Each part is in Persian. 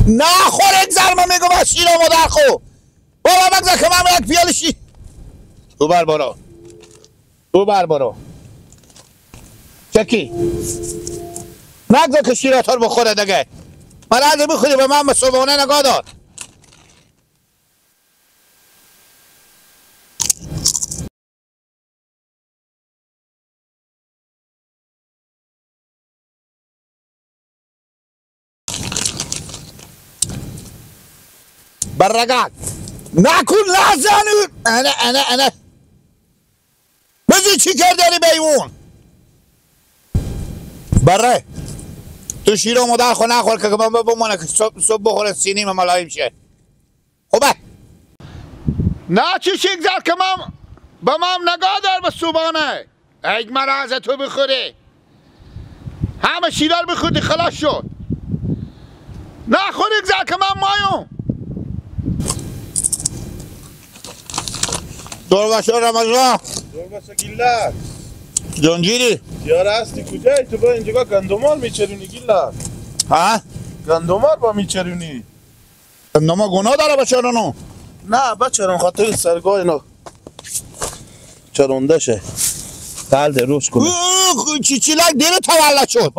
نه خور اگذر من میگم از شیر و مادر خو بابا بگذار که من یک پیال شیر تو بر برو تو بر برو چکی نگذار که شیرات رو بخوره دیگه من از بخوری به من صبحانه نگاه دار برگرد نکن لحظانو انا بزی چی کردی بیمون بره تو شیر و مادر خو نخور که من بمونه که صبح بخوره سینیم ملایم شه خوبه نه چی شکزر که من به من نگاه دار به صبحانه اگه من از تو بخوری همه شیرار بخوری خلاص شد نخور اگزر که من مایم دور باشه رمضان دور باشه گیلک جانجیری یاره هستی کجایی تو با اینجا گندمال میچرونی گیلک ها؟ گندمال با میچرونی گندما گناه داره بچرانو نه بچرون خاطر سرگاه اینا چرونده شه قلده روش کنه چی لک دیره تولد شد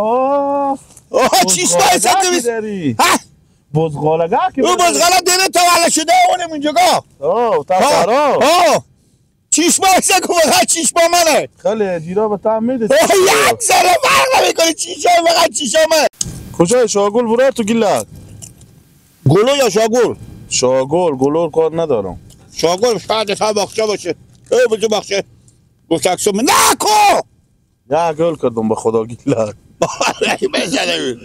چیش باید بزغالگه داری بزغالگه که او بزغاله دیره تولد شده اونم اینجا تفرا چیش باید که فقط چیش با منه خیلی جیرا به تم میده یک ذره فرق نمیکنه چیشای فقط چیشامه کجای شاگل برای تو گیلک گلو یا شاگل شاگل گلور کار ندارم شاگل شاید تا باخچه باشه بجو باخچه گفتکسو نکو نه گل کردم به خدا گیلک بزنه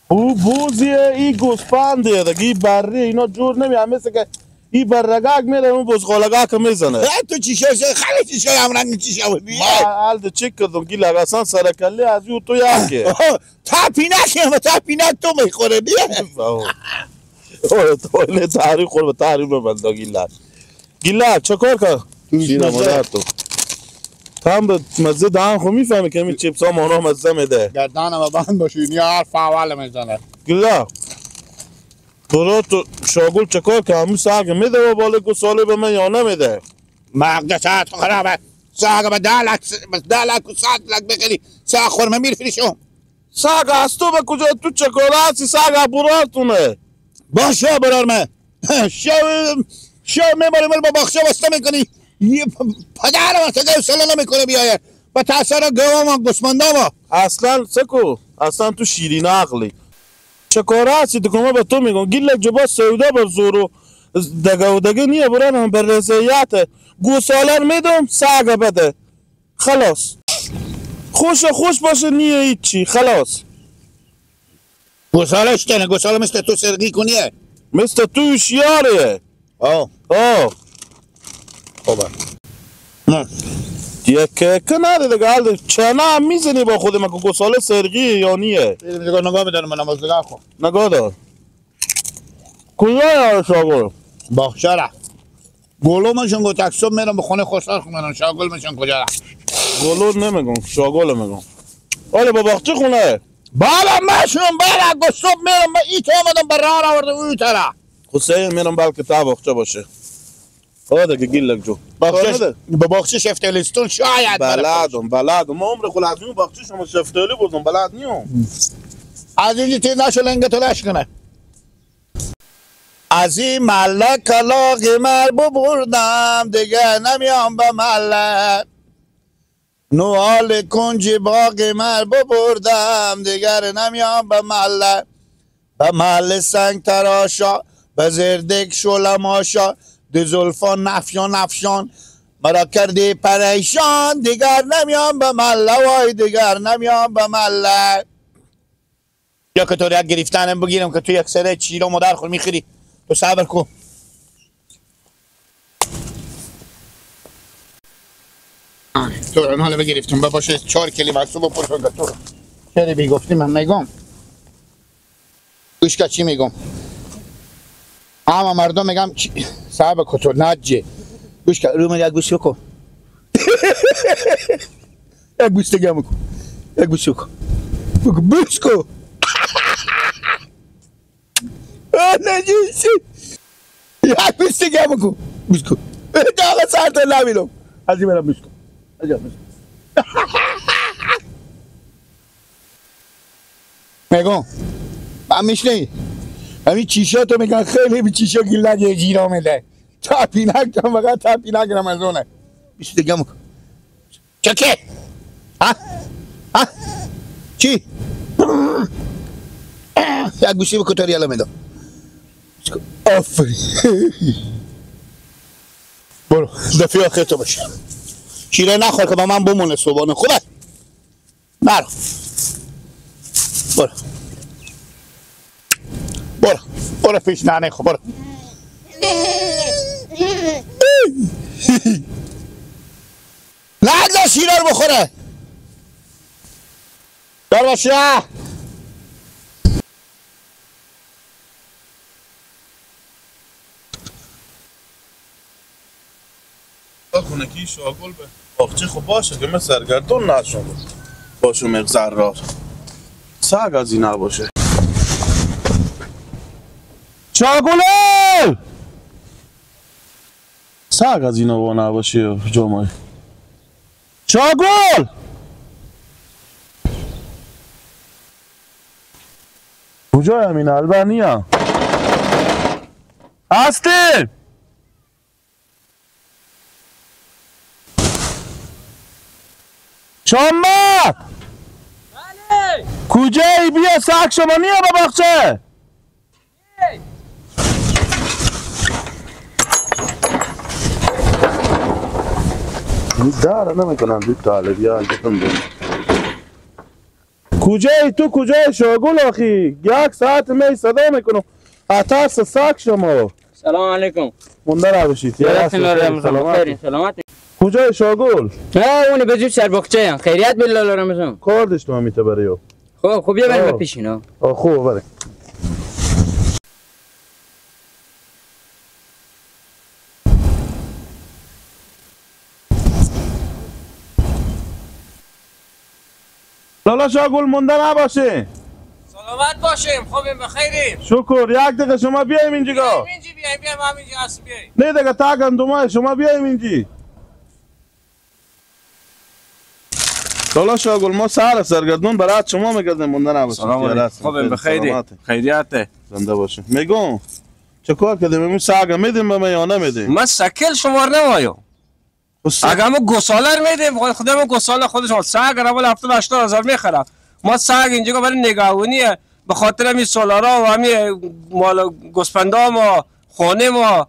او بوزیه ای گوسفنده دگی بره اینا جور نمیه مثل که ای برگاگ میره اون بزغالگاگ که میزنه تو چیشه خیلی چیشه هم رنگ چیشه ما حال چک کردم گیلک اصلا سرکلی از او تو یکه تپینک هم تپینک تو میخوره دیگه تو اینه تحریم خور به تحریم ببنده گیلک چه کار که شیر مادر تو هم به مزه دهن خو میفهمی که این چیپس ها مانا مزه میده گردانم بند باشی نیا حرف اول میزنه گلا برو تو شاگل چکار که همون ساگه میده و بالا گساله به من یا نمیده مغده ساعت خرابه ساگه به 10 لک و 100 لک بخیری ساگه خورمه میرفریشم ساگه از تو به کجا تو چکار هستی ساگه براتونه باشه برارمه شو میباری مل با باخشه بسته میکنی پدر ما سگه ساله نمیکنه بیایه با تاثیر گوام و گسمندام اصلا سکو اصلا تو شیرین عقلی چه کار هستی تو که به تو میگم گیلک جبا سودا بر زورو دگه نیه برانم بر رضایت گوساله میدم ساگه بده خلاص خوش باشه نیه هیچی خلاص گوساله شکنه گوساله مثل تو سرگی کنیه مثل تو هوشیاریه خوبه یک که نده دیگه حال چنه هم میزنی با خود من که گوساله سرگیه یا نیه نگاه میدارم من نماز نگاه خون نگاه دار کجا یاره شاگل باخشه را گلو منشون گو تکسب میرم به خونه خوشحال خونم شاگل منشون کجا را گلو نمیگم شاگل میگم حالا با باخچه خونه بالا مشون بالا گستوب میرم با ای تو آمدم بر راه آورده اوی تره حسین میرم بلکه تا باخچه باشه آده که گیلک جو با باخچه شفتلیستون شاید بلدم ما عمر خل از اون باخچه شما شفتلی بودم بلد نیام از اینجا تیر نشو لنگه تو لش کنه از این مله کلاغ مر ببردم دیگه نمیام به مله نوال کنج باغ مر ببردم دیگر نمیام به محله سنگ تراشا به زردک شلماشا دو زلفان نفشان مرا کردی پریشان دیگر نمیام به محله وای دیگر نمیام به محله یا که تو یک گرفتنم بگیرم که تو یک سره چیره و مادر خور میخوری تو صبر کن تو اون حالا بگرفتم باشه 4 کلمه از تو بپرسن که تو چرا بیگفتی من میگم گوش که چی میگم اما مردم میگم صاحب کتو نجه گوش که رو من یک گوش بکن یک گوش دیگه بکن یک گوش بکن بگو بوش کن نجیسی یک بیستی که بکن بسکو داغ سر تو نمیدم از این برم بسکو میگم من میشنی همین چیشا تو میگن خیلی بی چیشا گیل نگه جیرا میده تپینک تو فقط تپینک رمزونه بیشت دیگه مکن چکه ها ها چی یک گوشی به کتاری الان میدم آفرین برو دفعه آخر تو باشه شیره نخور که با من بمونه صبحانه خوبه نرو برو برو برو پیش ننه خب برو نگذار شیره رو بخوره دار باشه خونکی شاگل به باغچه خب باشه که من سرگردون نشم باشو مغزرار سگ از این نباشه شاگله سگ از این نباشه جمعه شاگل کجای همین البانی هم هستی شما بله کجایی بیا سگ شما نیا با باغچه داره نمیکنم دید تاله بیا البتون بیم کجایی تو کجای شاگل آخی یک ساعت می صدا میکنم اتاس سگ شما سلام علیکم منده رو بشید سلامت کجای شاگل؟ نه اونی بجوب سر بخچه هم خیریت بالله رمزان کاردش تو همیته بریو خب بیا بریم پیشینا خوب بره لالا شاگل مونده نباشه سلامت باشیم خوبیم بخیریم شکر یک دقیقه شما بیایم اینجا بیایم همینجا هست بیایم نه دقیقه تا گندمه شما بیایم اینجا لالا شاگل ما سهر سرگردون برات شما میگردیم مونده نباشه سلام علیکم خوبیم بخیریم خیریت زنده باشه میگم چه کار کردیم امروز سگ میدیم به من یا نمیدیم من سکل شمار نمایم اگه ما گسالر میدیم خدا ما گساله خودشون سگ اول 70,000 میخرم ما سگ اینجا برای نگهبانیه به خاطر همین سولارا و همین مال گوسفندا ما خانه ما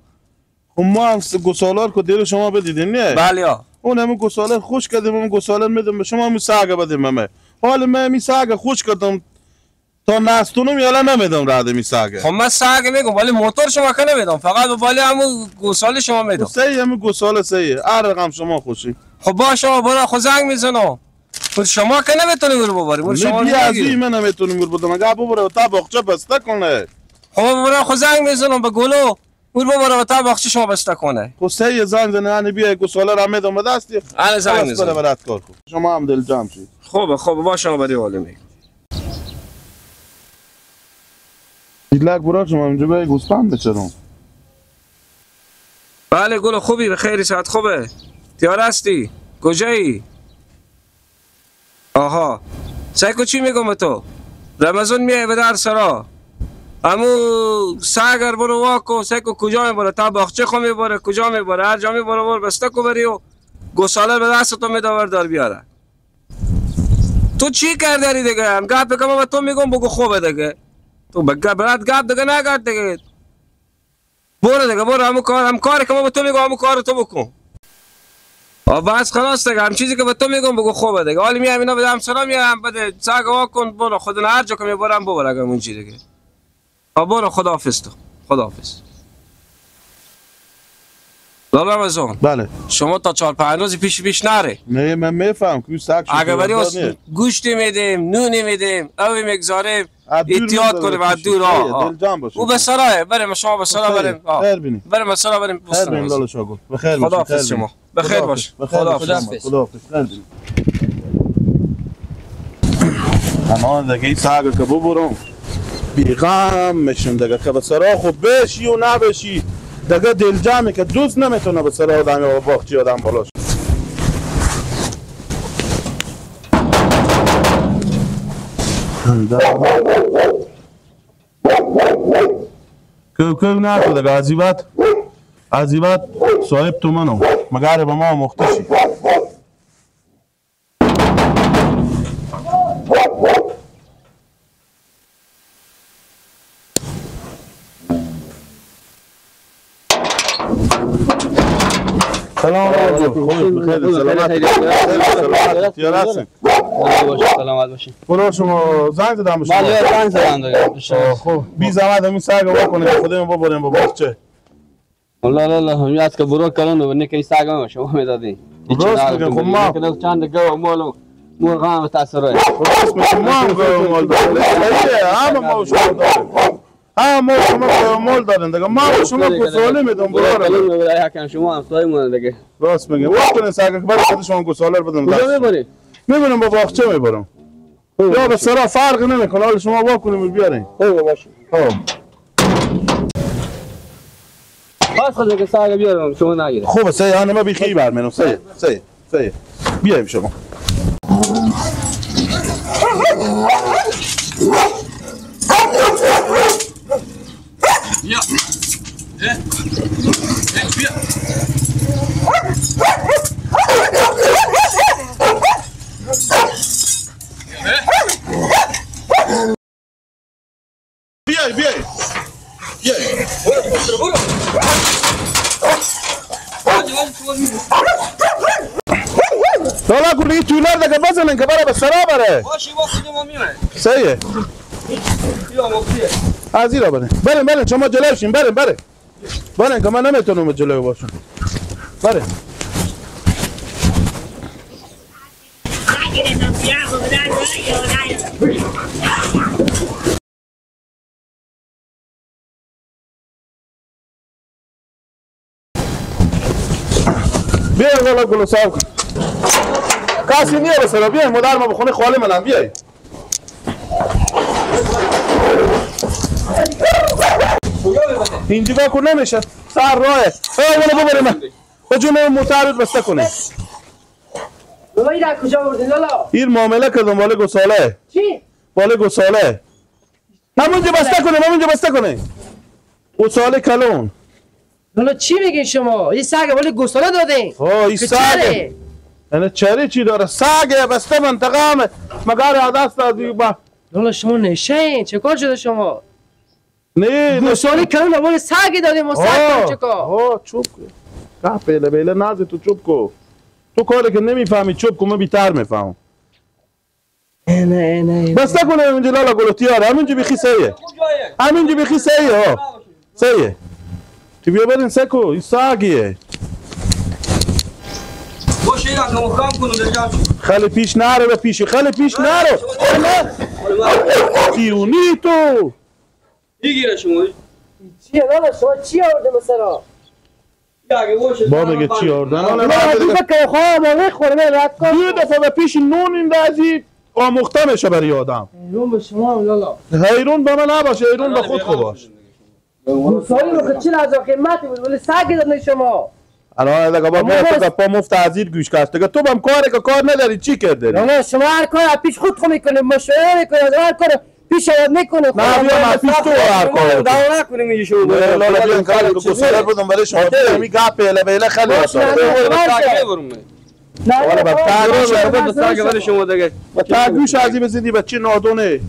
خب ما هم گسالار که دیرو شما بدیدین نه بله ها اون همین گسالر خوش کردیم همین گسالر میدم به شما همین سگ بدیم همه حالا من همین سگ خوش کردم تا نستونم یالا نمیدم رده می سگ خب من سگ میگم ولی موتور شما که نمیدم فقط ولی همون گوساله شما میدم صحیح همین گساله صحیح هر رقم شما خوشی خب باشه برو خود زنگ میزنم شما که نمیتونی برو ببری شما بیا از این من نمیتونم برو بدم اگه ببره تا باغچه بسته کنه خب برو خود زنگ میزنم به گلو برو ببره تا باغچه شما بسته کنه خب صحیح زنگ زنه یعنی بیا گساله را میدم به دستی انا زنگ میزنم برات کار کن شما هم دل جمع شید خب باشه بری حالا میگم دیدلک برا شما اینجا به گوسفند بچرم بله گل خوبی به خیری ساعت خوبه تیار هستی کجایی آها سایکو چی میگم به تو رمضان میای به در سرا امو ساگر برو واکو سایکو کجا میبره تا باغچه خو میبره کجا میبره هر جا میبره برو بسته کو بری و گوساله به دست تو میدور دار بیاره تو چی کردی دیگه هم گپ بگم به تو میگم بگو خوبه دیگه تو برات گپ دیگه نگرد دیگه برو دیگه برو هم کاری که ما به تو میگم همون کار تو بکن بس خلاص دیگه هم چیزی که به تو میگم بگو خوبه دیگه حالا میام اینا بدم سلام میام بده سگ واکن برو خود هر جا که میبرم ببر اگه اونجوری دیگه برو خداحافظ تو خداحافظ لالا رمضان بله شما تا 4-5 روز پیش نره نه من میفهم که سگ اگه بری گوشتی میدیم نونی میدیم اوی میگذاریم احتیاط کنیم از دور او به سرای بریم شما به سرا بریم خیر بینی بریم سرا بریم خیر بینی لالا شاگل بخیر باش خداحافظ شما بخیر باش خداحافظ خیر بینی اما دیگه این سگ که ببرم بیغم میشم دیگه که به سرا خوب بشی و نبشی دیگه دل جمعی که دوست نمیتونه به سرا آدم یا باخچی آدم بالا شد. کو نکو دیگه عزیبت صاحب تو منو مگر به ما مختشی سلام علیکم. بخیر سلامت باشین. برو شما زنگ زدم شما. بله زنگ زدم دیگه. خب بی زحمت همین سگ رو بکنید خودمون ببریم با باغچه. الله همین از که برو کردن و نکه این سگ ما شما میدادین. راست میگم خب ما چند گاو مال مرغ هم تاثیر داره. راست میگم ما هم گاو مال داریم. همه ما شما داریم. ما شما گاو مال داریم دیگه ما شما گوساله میدم برو. شما هم سایه مون دیگه. راست میگم وقتی سگ که برای خود شما گوساله بدم. کجا میبری؟ میبرم با باغچه میبرم. یا به سرا فرق نمیکنه حالا شما واکنیم بیارین. خوبه باشه. خب. پس خود که سگ بیارم شما نگیره. خوبه سه ما بیخی برمینم سه بیایم شما. بیا. بیا. بیای حالا کلی تولر دیگه بزنن که بره به سرا بره باشی وقتی ما میمونه سیه یا مفتیه از این را بریم شما جلو شین بریم که من نمیتونم جلو باشم بریم بیایم والا گلو صاحب کسی نیه بسرا بیایم مادر ما بخونه خاله منم بیایم اینجا کن نمیشه سر راهه والا ببریم من بجونه متعرض بسته کنیم بابا این در کجا بردین لالا؟ این معامله کردم بالا گساله چی؟ بالا گساله همونجا بسته کنیم گساله کلون لالا چی میگین شما؟ این سگ بالا گوساله دادین؟ این سگ یعنی چری چی داره سگ بسته منطقه همه مگر عدست از این با لالا شما نشین چه کار شده شما؟ نه گوساله کلون بالا سگ دادین ما سگ کنم چه کار؟ چوب کن بیله نازی تو چوب کو تو کاری که نمیفهمی چوب کو من بیتر میفهمم نه بسته کنه اینجا لالا گلوتیاره همینجا بیخی سیه همینجا بیخی سیه سیه تو بیا برین سکو این ساگیه باشه اینا که مخام کنو در جام خیلی پیش نرو به پیشی خیلی پیش نرو تیونی تو بگیره شما چیه لالا شما چی آورده مثلا؟ با میگه چی آوردن لالا دیگه که خواه ما میخورم رد کن دو دفعه به پیش نون اندازی آموخته میشه برای آدم حیرون به شما هم لالا حیرون به من نباشه حیرون به خود باش گوساله رو که چی لحظه قیمتی بود ولی سگ دادن شما الان دیگه با پا مفت عزیر گوش کشت دیگه تو بهم کاری که کار نداری چی کرده لالا شما هر کار پیش خود میکنه مشوره میکنه هر کار پیش آید میکنه نه بیا من پیش تو هر کار دعوا نکنیم اینجا شما لالا بیان کاری که گساله بدم برای شما می گپ بیله خیلی نه با ساگ برای شما دیگه با تا گوش ازی بزنی بچه نادونه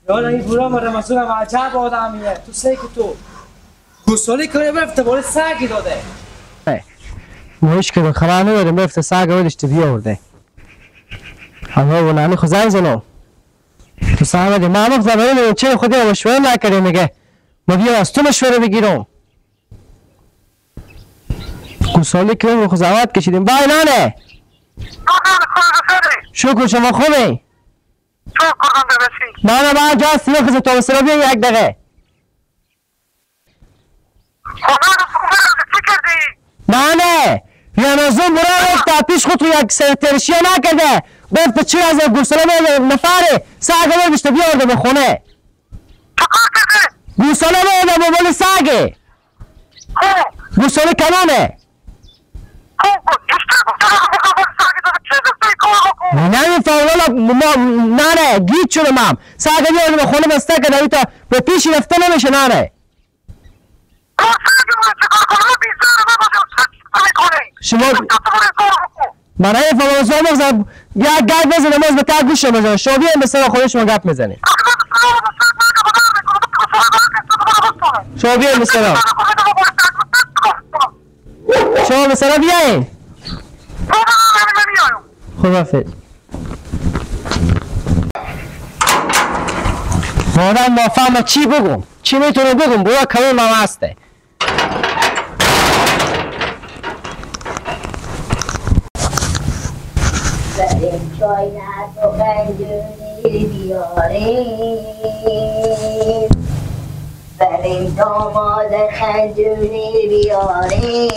یالا این برا ما رمضان هم عجب آدمیه تو سیک تو گوساله کنه برفته بالا سگی داده مشکل خبر نداریم برفته سگ ولش تو بیاورده همه ولانی خو زنگ زنم تو سامده ما هم زبانه چه خودی مشوره نکردیم میگه ما بیا از تو مشوره بگیرم گوساله کنه خو زحمت کشیدیم بای نانه شکر شما خوبه تو کردم ببسید نه من جا سیاه خزم تو بسرا بیا یک دقیقه چی کردی؟ نه رمضان برای تا پیش خود رو یک سرترشیه نکرده گفت چی از گوساله به نفره ساگه بشته بیارده به خونه چه کار کردی؟ گوساله بیارده به بول ساگه گوساله کنونه نه گیت شدم هم ساگه بیارده به خونه بسته که دوی تا به پیشی رفته نمیشه نه شما من فوازا مغزم یک گپ بزنه باز به تا گوش بزنه شما بیاین به سر خود شما گپ میزنید شما بیاین به سر شما به سر بیاین خداحافظ مادم نفهمه چی بگم چی میتونه بگم برو کمی ماما هسته بریم چای نست و خنجونی بیاریم بریم داماد خنجونی بیاریم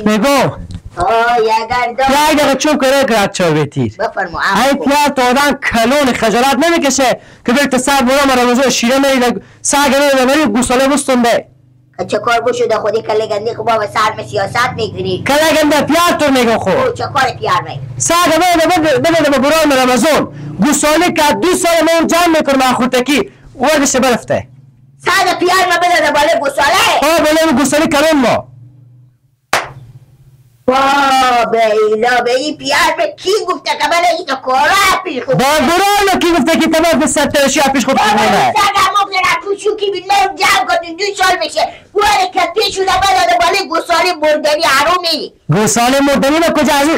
بگو اگر یک دقیقه چوب کنه کرد چاوی تیر بفرمو ای پیار تو آدم کلون خجالت نمیکشه که بیرت سر برام رمضان شیره میده ساگه میده بری گوساله بستونده چه کار بشده خودی کله گندی خوبا به سرم سیاست میگیری کله گنده پیار تو میگو خود چه کار پیار میگی ساگه بده به برام رمضان گوساله که 2 سال من جمع میکنم من خودتکی وردش برفته ساگه پیار ما بده بالا گوساله بالا گوساله کلون ما بیلا به این پیار به کی گفته که بله این تو کارا پیش خود با برام کی گفته که تمام به سترشی پیش خود کنه ساگه مبزن پوشو که بیلم جمع کنی 2 سال بشه واره که پیش شده بده بالا گوساله مردنی حرومی گوساله مردنی با کجا از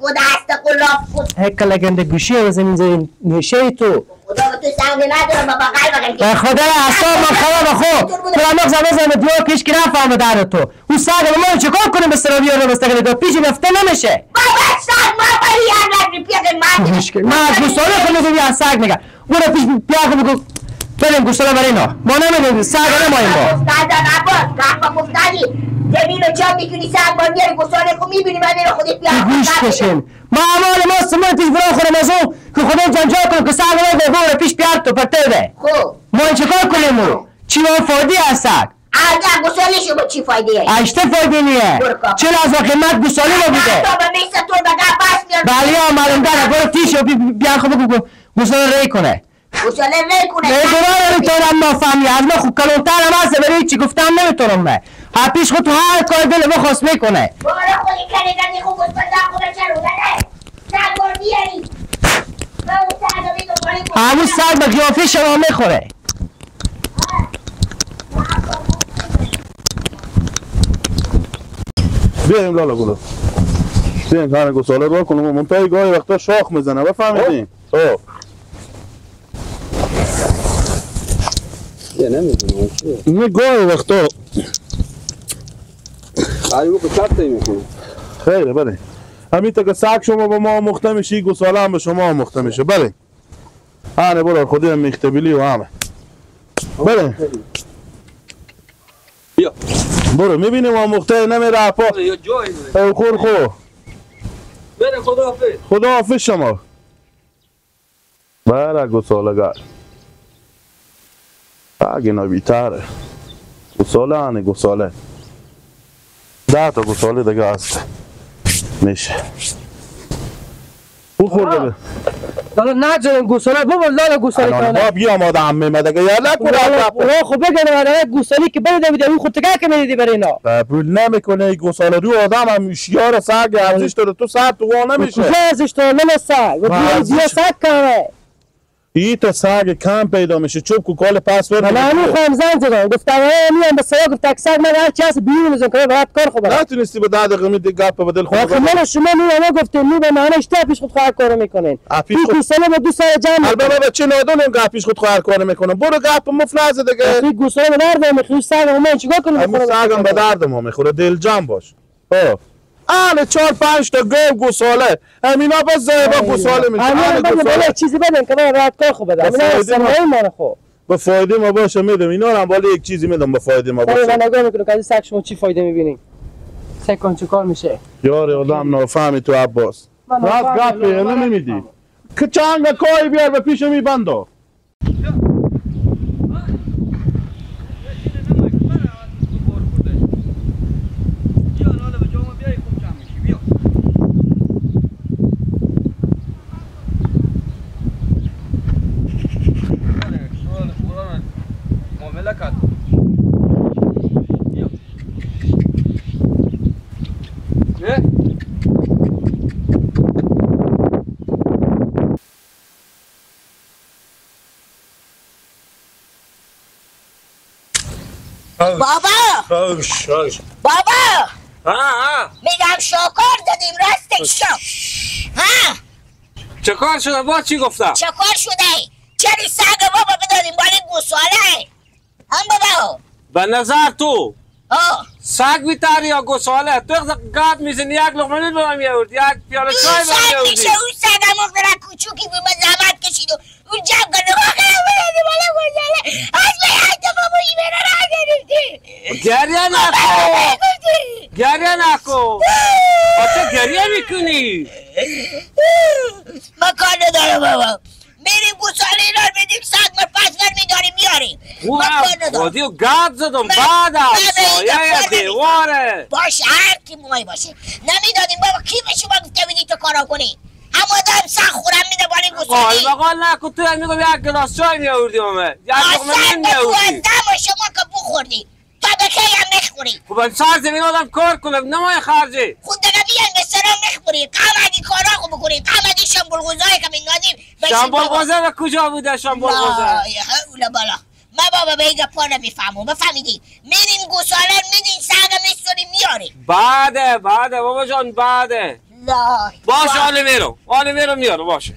خود هسته قلاف خود هکله گنده گوشی و زمین زمین نشه تو خدا به تو سنگ ندارم بابا قلب به خدا اصلا من خراب خود تو هم زمین دیو پیش که نفهمه داره تو اون ساگه ما چیکار کنیم به سر بیاره بستگی تو پیش رفته نمیشه بابا ساگ ما بری یاد پیاده ما مشکل ما گوساله خود میگم ساگ میگم برو پیش پیاده بگو بریم گوساله برای اینا ما نمیدونیم ساگه نماییم با استاد عباس گفت گفتنی زمین رو جا میکنی ساگ بار میاری گوساله خود میبینی من میره خودی پیاده گوش کشین ما اعمال ما سمون پیش برای خود مزو که خدا جنجا کنم که ساگه نگه پیش پیاده تو پرته ده خب ما چیکار کنیم چی ما فایده از ساگ اگر گوساله شما چی فایده ای؟ اشته فایده نیه چرا از قیمت گوساله ما بوده تو به میسه تو بگه بس میاد بله ها معلوم داره برو تیشو بیان خود بگو گوساله ری کنه گوساله ری کنه ری کنه نمیتونم نافهمی از ما خوب کلونتر هم هسته برای چی گفتم نمیتونم من ها پیش خود تو هر کار دل ما خواست میکنه بارا خودی کنه گردی خوب گوسپنده خوبه چرو دنه سگ بار بیاری همون سگ به قیافه شما میخوره بیایم لالا گلو بیایم کار گوساله رو کنم منتهای گاهی وقتا شاخ میزنه بفهمیدین خب یه نمیدونم چیه این گاهی وقتا قریبو که چرته میکنه خیره بله همین تا که سگ شما با ما مخته میشی گوساله هم به شما مخته میشه بله هانه برو خودی هم میخته بیلی و همه بله بیا برو میبینی ما مخته نمیره اپا یا جایی او خور خو بره خداحافظ خدا حافظ شما بله گوساله گر اگه نبیتره گوساله هنه گوساله 10 تا گوساله دیگه هست میشه او خورده لالا نجرم گوساله بابا لالا گوساله کنه با بیا ماده همه مدگه یالا کنه خب بگم آدم گوسالی که بده میده اون خودتگه که میدیدی برای اینا قبول نمیکنه گوساله رو آدم هم شیار سگ ارزش داره تو ساعت تو وا نمیشه کجا ازش تو نمیسه و دیگه سگ کنه این تا سگ کم پیدا میشه چوب کو کال پس ور من میخوام زنگ زدم گفتم میام به سگ گفتم سگ من هر چی هست بیرون میذارم که بعد کار خوبه نتونستی به 10 دقیقه میدی گپ به دل خود خب من شما میام گفتم می به من اشتباه پیش خود خواهر کار میکنین پیش این گوساله با 2 سال جمع البته بچه نادون این گپ پیش خود خواهر کار میکنه برو گپ مفلس دیگه این گوساله به درد میخوره سگ من چیکار کنم همین سگم به درد ما میخوره دل جمع باش خب آن 4-5 تا گوساله همینا بس زایبا گوساله میشه همین بالا چیزی بدن که من راحت کار خوب بدم اینا سرمایه ما خو به فایده ما باشه میدم اینا هم بالا یک چیزی میدم به فایده ما باشه من نگاه میکنم که از سگ شما چی فایده میبینین سگ کن چه کار میشه یار آدم نافهمی تو عباس راست گپ نمیدی که چنگ کاری بیار به پیش میبندو بابا میگم شکر دادیم راستش شو ها چه کار شده با چی گفتم شکر شده چری سگ بابا بدادیم بالی گوساله هم بابا به نظر تو آه سگ بیتاری یا گوساله تو گاد میزنی یک لقمه نون به من میآورد یک پیاله چای به من میآوردی میشه اون سگ هم اخترا کوچوکی به من زحمت کشید و اون جمع کنه واقعا بدادیم بالا گوساله از به یک دفعه با این بیره را گرفتی گریه نکن گریه نکن آچه گریه میکنی ما کار ندارم بابا میریم گوساله اینا رو بدیم سگ ما پسور میداریم میاریم ما کار ندارم خودیو گاد زدم بعدم سایه دیواره باشه هر کی موی باشه نمیدادیم بابا کی به شما گفته بودی تو کارا کنی هم آدم سگ خورم میده بالی گوساله قال بقال نکن تو هم میگم یک گلاس چای میآوردی همه یک لقمه نون میآوردی اصلا شما که بخوردی تا به کی هم نخوری خب سر زمین آدم کار کنم نمای خرجی خود دیگه بیان به سرم نخوری قمدی کارا خوب بکنی قمدی شنبولغوزایی که میندازیم شنبولغوزه و کجا بوده شنبولغوزه لا حول بالا ما بابا به ایگه پا نمیفهمم بفهمیدی میریم گوساله میدین سگم میستونیم میاریم بعده بابا جان بعده لا باشه حالی میرم میارم باشه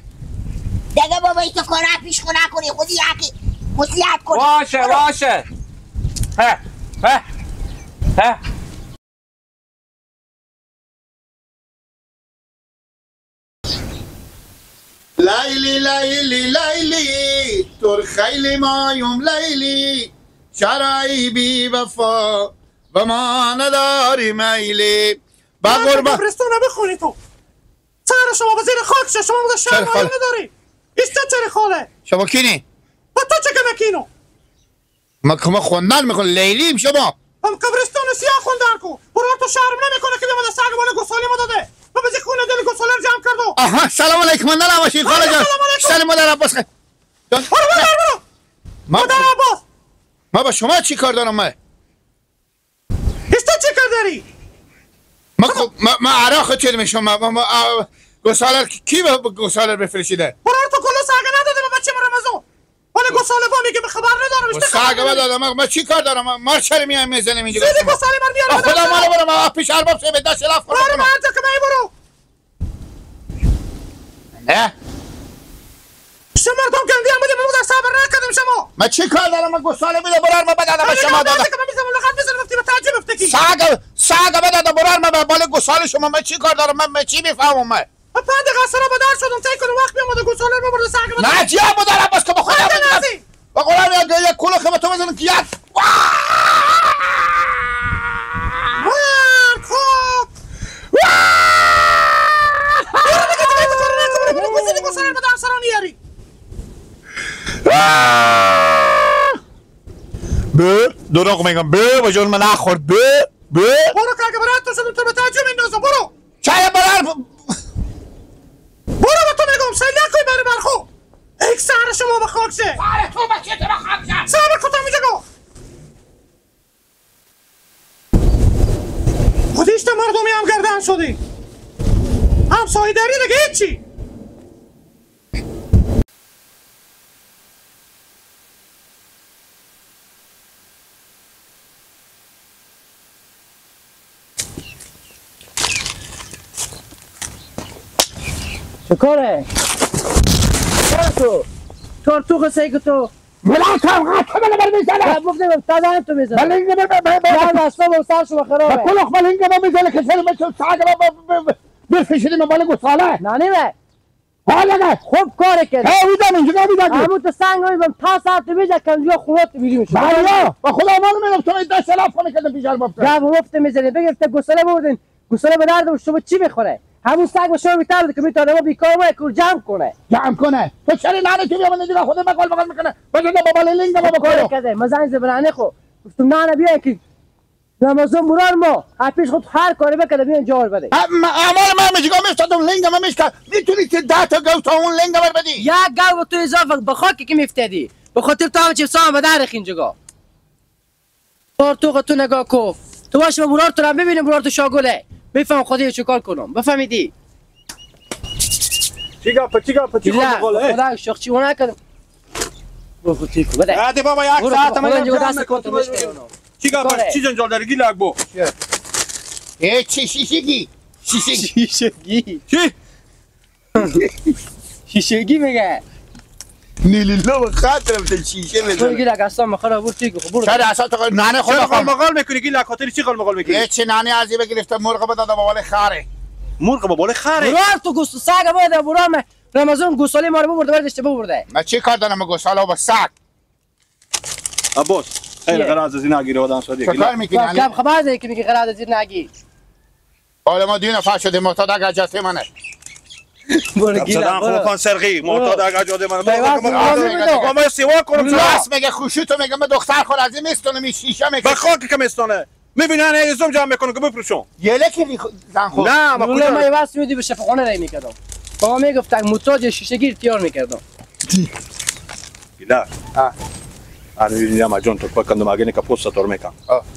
دیگه بابا ایتو کارا پیش خونه کنی خودی یکی مسلیحت کنی باشه ها لیلی لیلی لیلی تر خیلی مایم لیلی چرایی بی وفا و ما نداری میلی با قربان قبرستونه بخونی تو سر شما وزیر خاک شد شما مگه شرمایی نداری ایستا چرا خاله شما کینی؟ با تو چه که نکینو ما خوندن میکن لیلیم شما هم قبرستون سیاه خوندن کو برو تو شرم نمیکنه که بیامده سگ بالا گوساله ما داده و بزی خونه دل گوساله رو جمع کردو آها سلام علیکم نلا باشین خاله جان سلام مادر عباس خیلی برو مادر عباس ما با شما چی کار دارم ما؟ ایستا چی کار داری؟ ما عراق چه میشم گوساله کی به گوساله بفرشیده؟ برو تو کلا سگ نداده به بچه مرمزو ولی گوساله با میگه به خبر ندارم سگ بدادم ما چی کار دارم ما چرا میایم میزنیم اینجا زیدی گوساله من بیارم خدا مالو برو ما پیش ارباب سه به دست لاف کنم برو مرد که می برو نه شما مردم گندی هم بودیم در صبر نکردیم شما ما چی کار دارم ما گوساله میده برار ما بدادم به شما دادم سگ بدادم برار ما بالا گوساله شما ما چی کار دارم من چی میفهمم ما پنده قصرا بدار شدم تی کنم وقت بیامده گوساله رو ببرده سگ بدار نه جیا مادر عباس که بخدا بدارم با قرآن یک کلو که به تو بزنم که یک به دروغ میگم به و جون من نخور به برو که برات تو شدم تو به تاجه میندازم برو چای برار برو به تو میگم سیلی کوی بره برخو ایک سر شما به خاک شه سر تو بچه تو به خاک شه سر کتا میجه گو خودیش تو مردمی هم گردن شدی همسایه داری دیگه هیچی چه کاره؟ تو؟ ترتوخ سیگ تو؟ بلند کن قطعه بله بر میزنه گفتم تازه تو میزنه بلنگ بله من اصلا با سر شما خرابه کلوخ بلنگ بله میزنه که سر مثل ساگ بفشیدیم بالا گساله نه نیمه حالا خوب کار کرد بودم اینجا بودم همون تو سنگ هایی تا ساعت بیجه کنجا خونات بیریم شد بله با خدا ما میگم تو این دست سلاف کنه که پیش البته گفت مفت میزنی بگرفته گساله بردین گساله به درد شما چی میخوره همون سگ با شما بیتر که میتونه ما بیکار ما کور جمع کنه تو چرا نانه تو بیا من دیگه خود بقال میکنه بجا با لنگ ما بکارو کرده مزنگ زبرانه خو گفتم نه بیا که رمضان مرار ما پیش خود هر کاری بکنه بیان جوار بده اعمال من میگم میفتادم لنگ ما میشکا میتونی که 10 تا گوت اون لنگ بر بدی یک گاو تو اضافه به خاکی که میفتادی به خاطر تو هم چه سام به در خینجگا تو نگاه کو تو باش مرار تو رو ببینیم مرار تو شاگله بفهم خودی چه کار کنم بفهمیدی چی گپ خدا شخ چی ونه کردم برو تیکو بده هادی بابا یک ساعت من اینجا دست کن تو چی گپ چی جنجال داری گیلاک بو چی شیشگی شیشگی میگه نیلیلا به خاطر رفته شیشه تو بزنه گیلاک اصلا مخرا برو تیکو برو چرا اصلا تو نانه خود چرا خود مقال میکنی گیلاک خاطر چی مقال میکنی چه نانه ازی بگرفته مرغ بداده با وال خاره مرغ با بال خره برو تو گوست ساگ بوده برام رمضان گوساله ما رو برده برد اشتباه برده ما چی کار دارم گوساله با سگ ابوس خیلی قراز از اینا گیره آدم شدی چه کار میکنی کم خبر داری که میگه قرار زیر نگی حالا ما دیگه نفر شده معتاد اگر جسته منه برو زدن خوب کن سرغی معتاد اگر جاده من پیوست ما سیوا کنم راست میگه خوشوتو میگه من دختر خود از این میستونه می شیشه میگه به خاک که میستانه میبینن ایزم جمع میکنه که بپروشون یله که زن خود نه ما لوله ما کجا یواس میدی به شفاخانه رای میکردم بابا میگفت محتاج شیشه گیر تیار میکردم گیلا انا میبینم ما جون تو پکندم اگه که پوست تور میکنم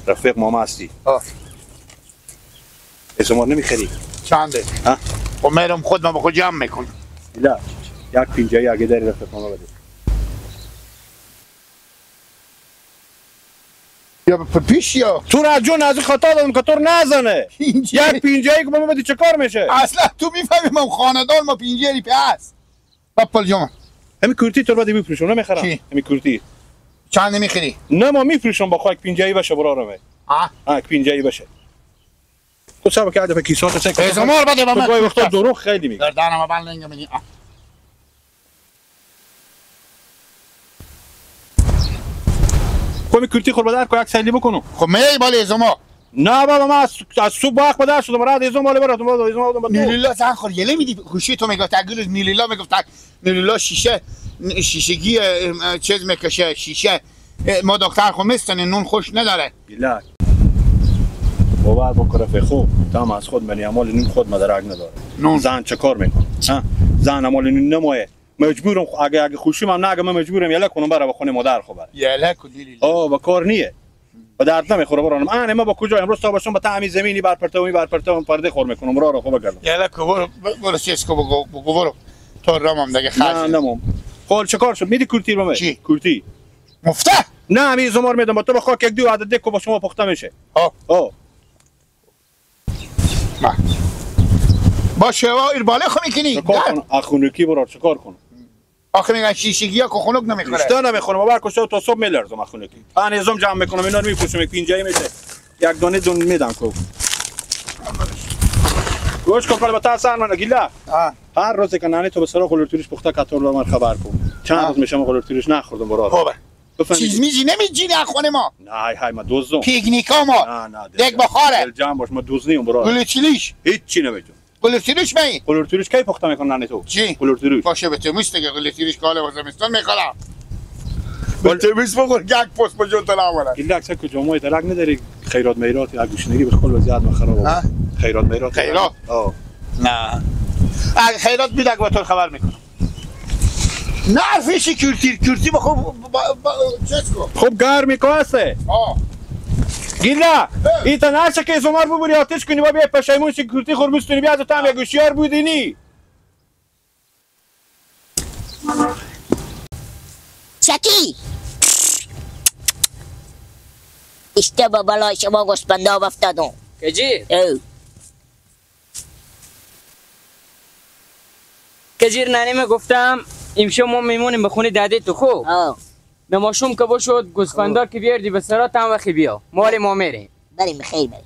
رفیق ماما هستی اسمار نمیخری چنده ها و میرم خود ما با خود جمع میکنم گیلا یک پینجایی اگه داری رفیق ماما بده یا پیش یا تو را جون از خطا دادم که تو نزنه یک پینجایی که ماما بدی چه کار میشه اصلا تو میفهمی من خاندان ما پینجری پس بپل جمع همین کورتی تو بدی بپروشون نمیخرم چی؟ همین کورتی چند نمیخری نه ما میفروشم با خاک پینجایی باشه برارم یک پینجایی باشه تو سبا که عدف کیسات سه ازمار بده با تو من گاهی وقتا دروغ خیلی میگه گردانم بند لنگه منی خب کورتی خور بدر کو یک سیلی بکنم خب می بالا ازما نه بابا ما از صبح باخ بدر شدم مراد ازم بالا براتون بالا ازم آدم نیلیلا زن خور یله میدی خوشی تو میگفت اگه نیلیلا میگفت نیلیلا شیشگی چیز میکشه شیشه ما دکتر خو میستنه نون خوش نداره گیلا باور بکن رفیق خوب تام از خود منی عمال نون خود مدرک نداره نون زن چه کار میکنه زن عمال نون نمایه مجبورم اگه خوشی من نگم مجبورم یله کنم برای خونه مادر خو بره یله کو نیلیلا با کار نیه و درد نمیخوره برام انا ما با کجا امروز تا باشم با تعمیر زمینی بر پرتو پرده خور میکنم رو خوب بگردم یله کو برو چیز کو بگو برو تو رامم دیگه خرج نه نمام خول چه کار شد میدی کورتی رو چی کورتی مفته نه می زمار میدم تو با خاک یک دو عدد دکو با شما پخته میشه باشه و ایرباله خو میکنی چکار کنم اخونکی برار چکار کنم آخه میگن شیشگی ها که خنک نمیخوره اشتا نمیخورم و برکشتا تا صبح میلرزم اخونکی من ازم جمع میکنم اینا رو میپوشم یک پینجایی میشه یک دانه دون میدم کو گوش کن با تا سر من گیلا هر روز که نانی تو به سراغ قلورتوریش پخته کاتور من خبر کن چند روز میشم قلورتوریش نخوردم برات خوبه چیز میجی نمیجینی اخونه ما نه های ما دوزم پیکنیکا ما نه دک بخاره جمع باش ما دوزنیم برات گلوچیلیش هیچ چی نمیجم گلوچیلیش می قلورتوریش کی پخته میکنن نانی تو چی قلورتوریش باشه به تو مست دیگه گلوچیلیش کاله وزمستان میخوام به تو میس بخور یک پست بجون تلا وره گیلا اکثر که جمعه تلق نداری خیرات میرات یا گوشنگی به خل وضعیت ما خراب خیرات میرات خیرات نه اگه خیرات بیاد با تو خبر میکنم نه فیشی کورتی بخور چیز کو خوب گرمی کاسه گیلا ایتا نشه که زمار ببری آتش کنی با بیای پشیمون شی کورتی خورمستونی بیاد تو هم یک گوشیار بودینی شکی اشتباه بالای شما گوسپنده ها افتادم کجیر نانی گفتم امشب ما میمونیم به خونه دادی تو خو نماشوم که باشد گوسفندا که بیاردی به سرات هم وقتی بیا مال ما میریم. بریم خیر بریم.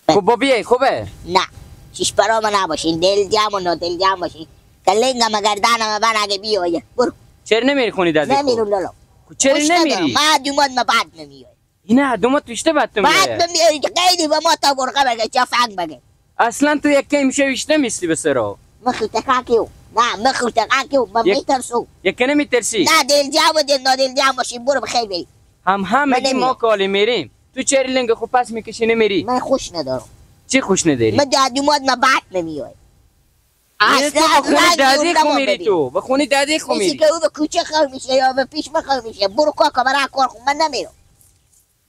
خب با بیای خوبه؟ نه شیش برا ما نباشین، دل جمع و نادل جمع باشین که لنگم و گردنم من اگه بیایه. برو. چرا نمیری خونی دادی؟ نمیرون لالا. چرا نمیری؟ ما دومات ما بعد نمیای. نه دومات بیشتر بعد تو میای. بعد نمیای که قیدی با ما تا برقه بگه چه فنگ بگه. اصلا تو یکی میشه بیشتر میستی به سرا. مخو تقاکیو. نه مخو تقاکیو من میترسو. یکی نمیترسی؟ نه دل جمع و دل نادل جمع باشین. برو بخیر بریم. هم میگی ما کالی میریم. تو چرا لنگ خب پس میکشی نمیری؟ من خوش ندارم. چی خوش نداری؟ من دومات ما بعد نمیای. اصلا خونی دادی خو میری تو. به خونی دادی خو میری. که او به کوچه خور میشه یا به پیش بخور میشه. برو کاکا برای کار خون من نمیرم.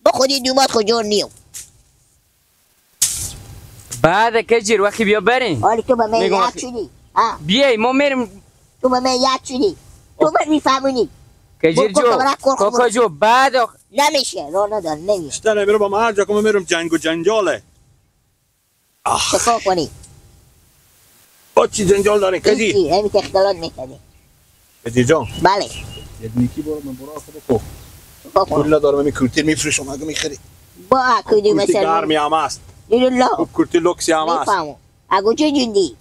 با خودی دومات خود جور نیو. بعد که جیر وقتی بیا بریم. حالی تو به من یاد شدی. بیای ما میریم. تو به من یاد شدی. تو من میفهمونی. که جیر جو کاکا جو بعد نمیشه رو ندار نمیشه. اشتا نمیرم با ما هر جا که ما میرم جنگ و جنجاله. چکار کنی؟ با چی جنجال دارین کجی؟ اینی همیت اختلاط میکنی. کجی جان؟ بله. یک نیکی برو من برا خود کو. کلا دارم این کورتی میفروشم اگه میخری. با کدی مثلا. کورتی گرمی هم است. لیلا. کورتی لوکسی هم است. میفهمم. اگو چه جندی؟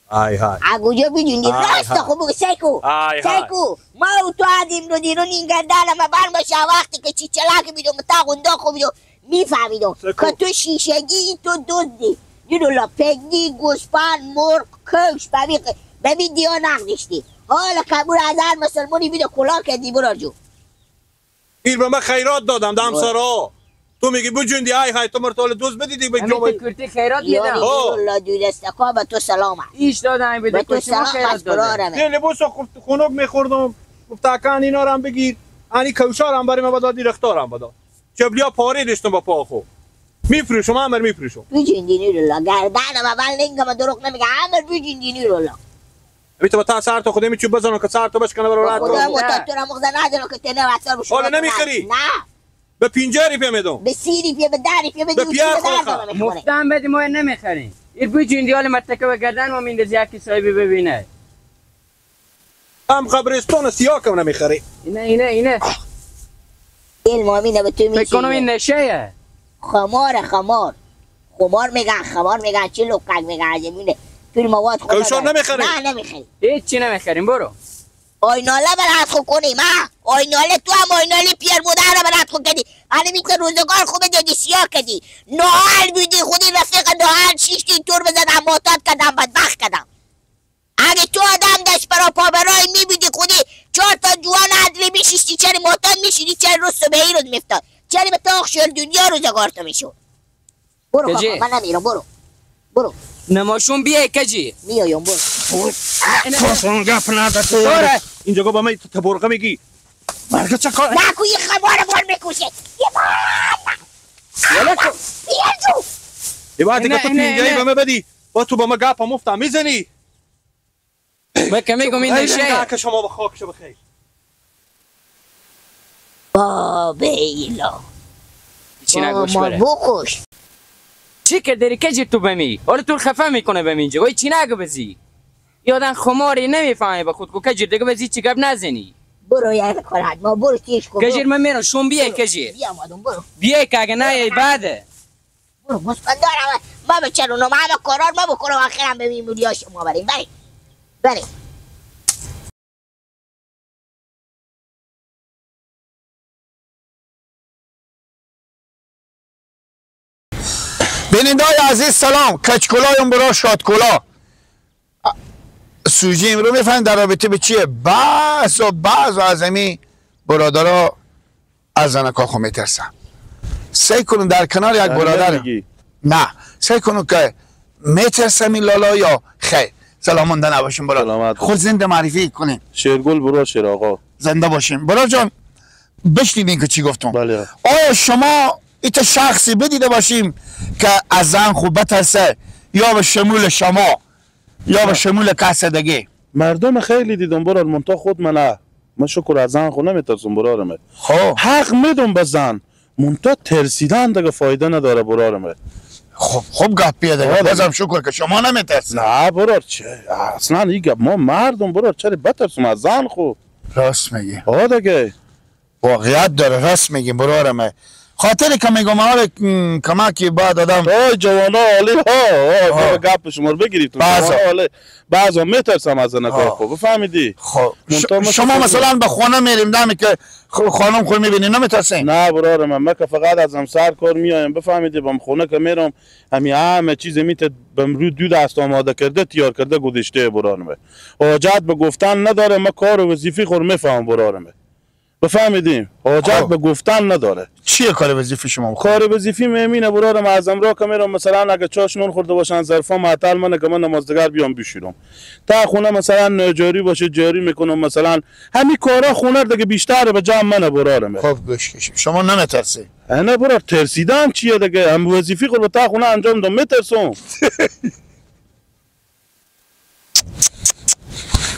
های اگو چه بجندی؟ راست خوب سیکو. سیکو. ما و تو عدیم رو دیرون این گردن ما بر باشه وقتی که چی چلاک بیدو متاقوندا خوب بیدو میفهمیدم که تو شیشگی تو دزدی. لیلا پگی گوسفند مرغ کش ببین دیو نقدشتی. حالا کبور از هر مسلمانی بیدو کلا کردی برا جو. این به من خیرات دادم دم سرا. تو میگی بجوندی های تو مرتال دوست بدیدی به جامعه. همین کورتی خیرات میدم. لیلا دو دستکا به تو سلام هست. ایش دادم به تو شما خیرات دادم. یه لباس خونک میخوردم. گفتاکان اینا رو هم بگیر. انی کوشار هم برای من بدادی رختارم بداد. چبلیا پاره داشتم با پاخو. میفروشم همر میفروشم. بجوندی لیلا گردنم اول نگم دروغ نمیگه همر بجوندی لیلا. میتونم تا سر تو خودم چوب بزنم که سر تو بشکنه برای راحت. خدا متأثر مغز ندارم که تنه واسه بشه. حالا نمیخری؟ نه. به 50 روپیه میدم. به 30 روپیه به 10 روپیه به 2 روپیه مفتم بدی ما نمیخریم. این بجوندی حال مرتکب گردن ما میندازی یکی صاحبی ببینه. هم قبرستون سیاه کم نمیخری. اینه. علم امینه به تو میشه. فکر کنم این نشهه. خمار میگن چی لوکک میگن زمینه. توی مواد خدا. کوشار نمیخری؟ نه نمیخری. هیچی نمیخریم برو. آیناله برات خو کنیم ها. آیناله تو هم آیناله پیر مادر برات خو کردی. حالا میگه روزگار خوبه دادی سیاه کردی. نهال بودی خودی رفیق نهال شیشتی تور بزدم معتاد کردم بدبخت کردم. اگه تو آدم داشت برا پا برای میبودی خودی 4 تا جوان عدلی میشیستی چرا معتاد میشیدی چرا روز به این روز میفتاد چرا به تاخ شل دنیا روزگار تو میشود. برو خواهم من نمیرم برو نماشون بیای کجی میایم برو فرسان گپ نداره اینجا با من تبرقه میگی مرگه چه کار نکو یه خباره بار میکوشه یه بعد که تو پینجایی به من بدی با تو با من گپ هم مفتم میزنی بکه میگم این نشه که شما به خاک شو بخیر با بیلا چی نگوش بره بکش چی که داری کجی تو بمی حالا تو خفه میکنه بمی اینجا وای چی نگو بزی یادن خماری نمیفهمی با خود کو کجی دیگه بزی چی گپ نزنی برو یعنی کارد ما برو تیش کن کجی من میرم شون بیای کجی بیای که اگه نه بعده برو مسپندارم ما به چرونم همه کارار ما بکنم آخرم به میمونی ها شما بریم بریم بینندای عزیز سلام کچکلایم برا شادکلا سوژه امرو میفهمید در رابطه به چیه بعض از امی برادرها از زنکاخو میترسن سعی کنون در کنار یک برادر نه سعی کنون که میترسم این لالا یا خیر سلامونده نباشیم برادر خود زنده معرفی کنیم شیرگل برو شیر آقا زنده باشیم برادر جان بشنیدین که چی گفتم بله آیا شما ایت شخصی بدیده باشیم که از زن خوب بترسه یا به شمول شما یا به شمول کس دیگه مردم خیلی دیدم برار منتا خود من شکر از زن خود نمیترسم برارمه حق میدم به زن منتا ترسیدن دیگه فایده نداره برارمه خب گپیه دیگه بازم شکر که شما نمیترسید نه برار چه اصلا این گپ ما مردم برار چرا بترسم از زن خود راست میگی آه دیگه واقعیت داره راست میگی برارمه خاطر که میگم حال کمکی بعد آدم آی جوانا عالی ها گپ شما رو بگیرید بعضا میترسم از نگاه خوب بفهمیدی خب شما مثلا به خونه میریم دمی که خانم خود میبینی نمیترسین نه برار من که فقط از همسر کار میایم بفهمیدی بم خونه که میرم همه چیز میت بمرو دو دست آماده کرده تیار کرده گذاشته برارم حاجت به گفتن نداره ما کار و وظیفه خور میفهم برارم بفهمیدیم حاجت به گفتن نداره چیه کار وظیفه شما کار وظیفه میمینه برارم از امرا که میرم مثلا اگه چاش نون خورده باشن ظرفا معطل منه که من نمازدگر بیام بشورم تا خونه مثلا نجاری باشه جاری میکنم مثلا همین کارا خونه دیگه بیشتر به جمع منه برارم خب گوش کشیم شما نمیترسی نه برار ترسیدن چیه دیگه هم وظیفه خود تا خونه انجام دادم میترسم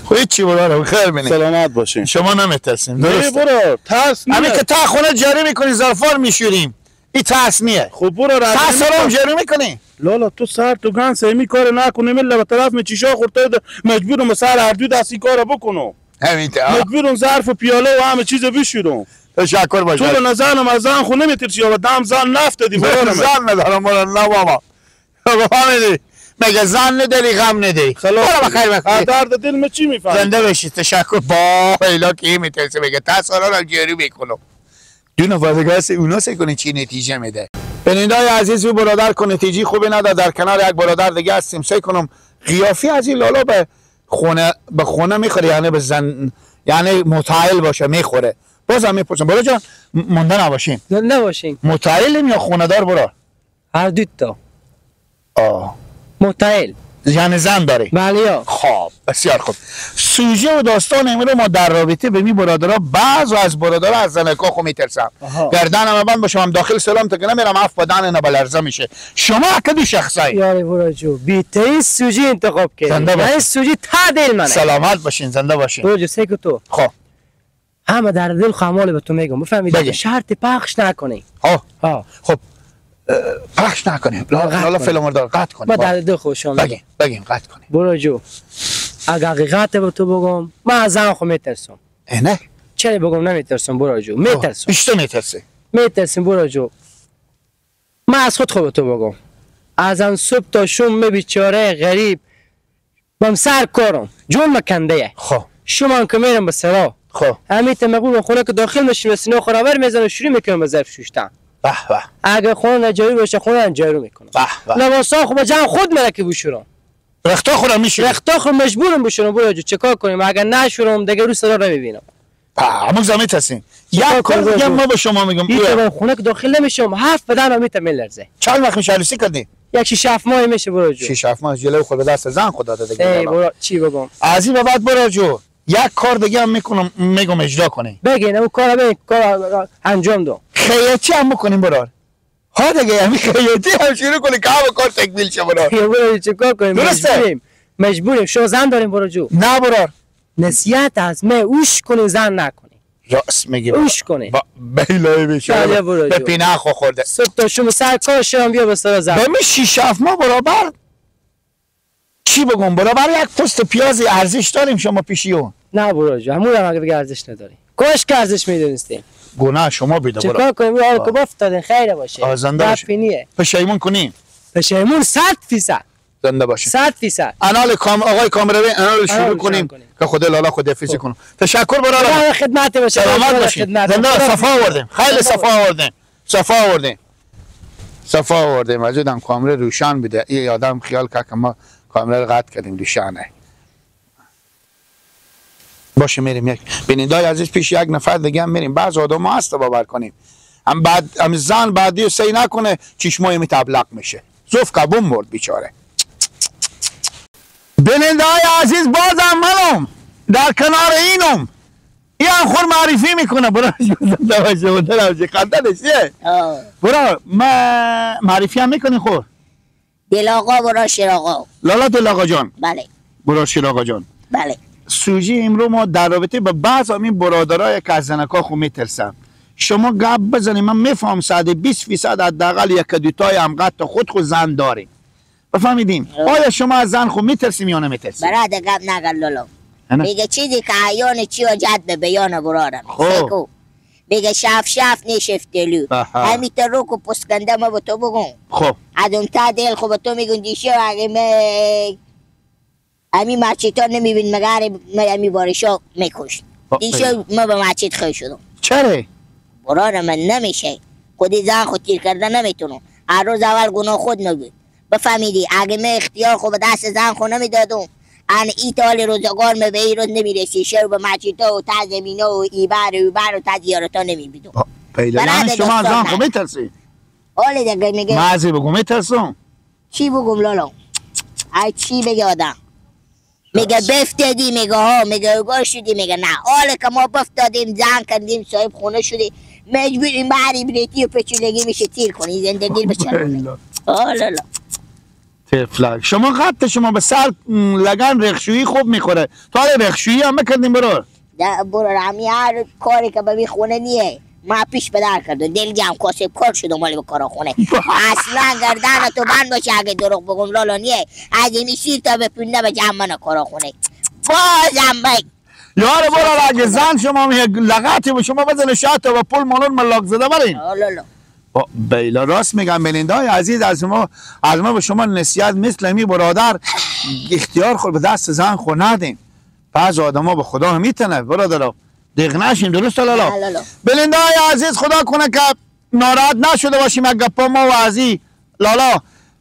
خب چی برار خیر بینید سلامت باشین شما نمیترسین نه درسته برار ترس نیه همین که تا خونه جاری میکنی ظرفا رو میشوریم این ترس نیه خب برار تا سرم جاری میکنی لالا تو سر تو گن سمی کار نکنی مله به طرف می چیشا خورده مجبورم سر هر دو دستی کار بکنم همین تا مجبورم ظرف و پیاله و همه چیز بشورم تشکر باشه تو به نظرم از زن خود نمیترسی یا دم زن نفت دی برارم زن ندارم نه بابا بفهمیدی مگه زن نداری غم نداری خلاص برو بخیر بخیر درد دل می چی میفهمی زنده بشید تشکر با ایلا که میترسه بگه تا سارا رو جاری میکنم دو نفر اونا سه کنه چی نتیجه میده بینندای عزیز و برادر که نتیجه خوبی نداد در کنار یک برادر دیگه هستیم سعی کنم قیافی از این لالا به خونه میخوره یعنی به زن یعنی متعال باشه میخوره بازم میپرسم برو جان مونده نباشیم نباشین متعالیم یا خونه دار برا هر دو تا آه متعال یعنی زن داری بله یا خب بسیار خوب سوژه و داستان امروز ما در رابطه به می برادرها بعض از برادرها از زنکا خو میترسم گردنم بند باشم هم داخل سلام تا که نمیرم اف بدن نبلرزه میشه شما کدی شخصایی یاری برو جو بیترین سوژه انتخاب کردی زنده باشین. این سوژه تا دل منه سلامت باشین زنده باشین برو جو سیکو تو خب همه در دل خمال به تو میگم بفهمیدی بگه. شرط پخش نکنی ها خب پخش نکنیم لالا فیلم رو قطع کنیم ما در دل خوشم بگیم قطع کنیم برو جو اگه حقیقت به تو بگم من از زن خو میترسم نه چرا بگم نمیترسم برو جو میترسم بیشتر میترسی میترسم برو جو من از خود به تو بگم از ان صبح تا شام بیچاره غریب بم سر کارم جون مکنده خب شما که میرم به سرا خب امیت مقبول خونه که داخل میشیم سینه خورآور میزنه شروع میکنم به ظرف شوشتن به به اگه خونه نجاری باشه خونه نجاری میکنم به به لباسا خو به جان خود میره که بشورم رختا خودم میشه رختا خو مجبورم بشورم برو جو چیکار کنیم اگه نشورم دیگه رو سرا نمیبینم همون زمین ترسین یک کار دیگه ما به شما میگم این خونه که داخل نمیشم هفت بدن امیت میلرزه چند وقت میشه عروسی کردی یک 6 7 ماه میشه برو جو 6 7 ماه جلوی خود به دست زن خود داده دیگه ای برو چی بگم از این به بعد برو جو یک کار دیگه هم میکنم میگم اجرا کنی بگین اون کار انجام دو خیاطی هم میکنیم برار ها دیگه همین خیاطی هم شروع کنی که همه کار تکمیل شه برار برو چیکار کنیم مجبوریم شو زن داریم برو جو نه برار نصیحت از من اوش کنی زن نکنی راست میگی اوش کنی بیلای بیچاره به پینه خو خورده صبح تا شما سر کار شام بیا به سر زن بمی 6 7 ماه برابر چی بگم برابر یک پست پیاز ارزش داریم شما پیشیو نه برو جو همون هم اگه دیگه ارزش نداری کاش که ارزش میدونستیم گناه شما بیده برو چیکار کنیم حال که افتادین خیره باشه زنده باشه پشیمون کنیم پشیمون 100% زنده باشه 100% انال آقای کامروی انال شروع کنیم که خدا لالا خدا حفظی کنم تشکر برادر خدمت باشه سلامت باشید زنده صفا آوردیم خیلی صفا آوردیم موجودم کامره روشن بده این آدم خیال که ما کامره رو قطع کردیم روشنه باشه میریم یک بینندای عزیز پیش یک نفر دیگه هم میریم بعض آدم ها هست باور کنیم هم زن بعدی سی نکنه چشمای متبلق میشه زوف کبون مرد بیچاره بینندای عزیز بازم منم در کنار اینم این هم خور معرفی میکنه برای برای معرفی هم میکنی خور دل آقا برا شیر آقا لالا دل آقا جان بله برا شیر آقا جان بله سوژه امرو ما در رابطه با بعض همین برادرای که از زنکا خو میترسن شما گپ بزنید من میفهم 120% حداقل یک دوتای هم قد خود زن داریم بفهمیدین آیا شما از زن خو میترسیم یا نمیترسیم برای گپ نگل لولو میگه چیزی که عیان چی حاجت به بیان برارم سکو میگه شف شف نشفتلو همین تا روکو پسکنده ما به تو بگم خب از اون تا دل خب تو میگون دیشه اگه همین مرچیت ها نمیبین مگر همین بارشا میکشت دیشه ما به مرچیت خیلی شدم چرا؟ برارم من نمیشه خودی زن خود تیر کرده نمیتونم هر روز اول گناه خود نبود بفهمیدی اگه من اختیار خود به دست زن خود نمیدادم ان ای تال روزگار ما به ایران نمیرسی شو به مچیتا و تا زمینه و ایبر و تا دیارتا نمیبیدم پیدا یعنی شما از زن خود میترسی؟ حالی دیگه میگه مازی بگو میترسم چی بگم لالا ای چی بگه آدم میگه بفتدی میگه ها میگه اوگار شدی میگه نه حالا که ما بفتادیم زن کردیم صاحب خونه شدی مجبوریم بری بریتی و پچولگی میشه تیر کنی زندگی بچرمونه لالا تفلک شما خط شما به سر لگن رخشویی خوب میخوره تا رخشویی هم بکردیم برو همی هر کاری که به می خونه نیه ما پیش بدر کردم دل جمع کاسب کار شدم مالی به کارا خونه اصلا گردن تو بند باشه اگه دروغ بگم لالا نیه از اینی سیر تا بپینده به جمع من کارا خونه بازم بگ یاره برو اگه زن شما لغتی به شما بزنه شاید تا با پول مالون ملاک زده برین لالا بیلا راست میگم بلندای عزیز از ما به شما نصیحت مثل می برادر اختیار خود به دست زن خود ندین بعض آدما به خدا میتونه برادر دیگه نشین درست لالا بلندای عزیز خدا کنه که ناراحت نشده باشیم از گپا ما و عزیز لالا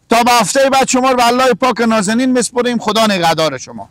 تا به هفته بعد شما رو به الله پاک نازنین میسپریم خدا نگهدار شما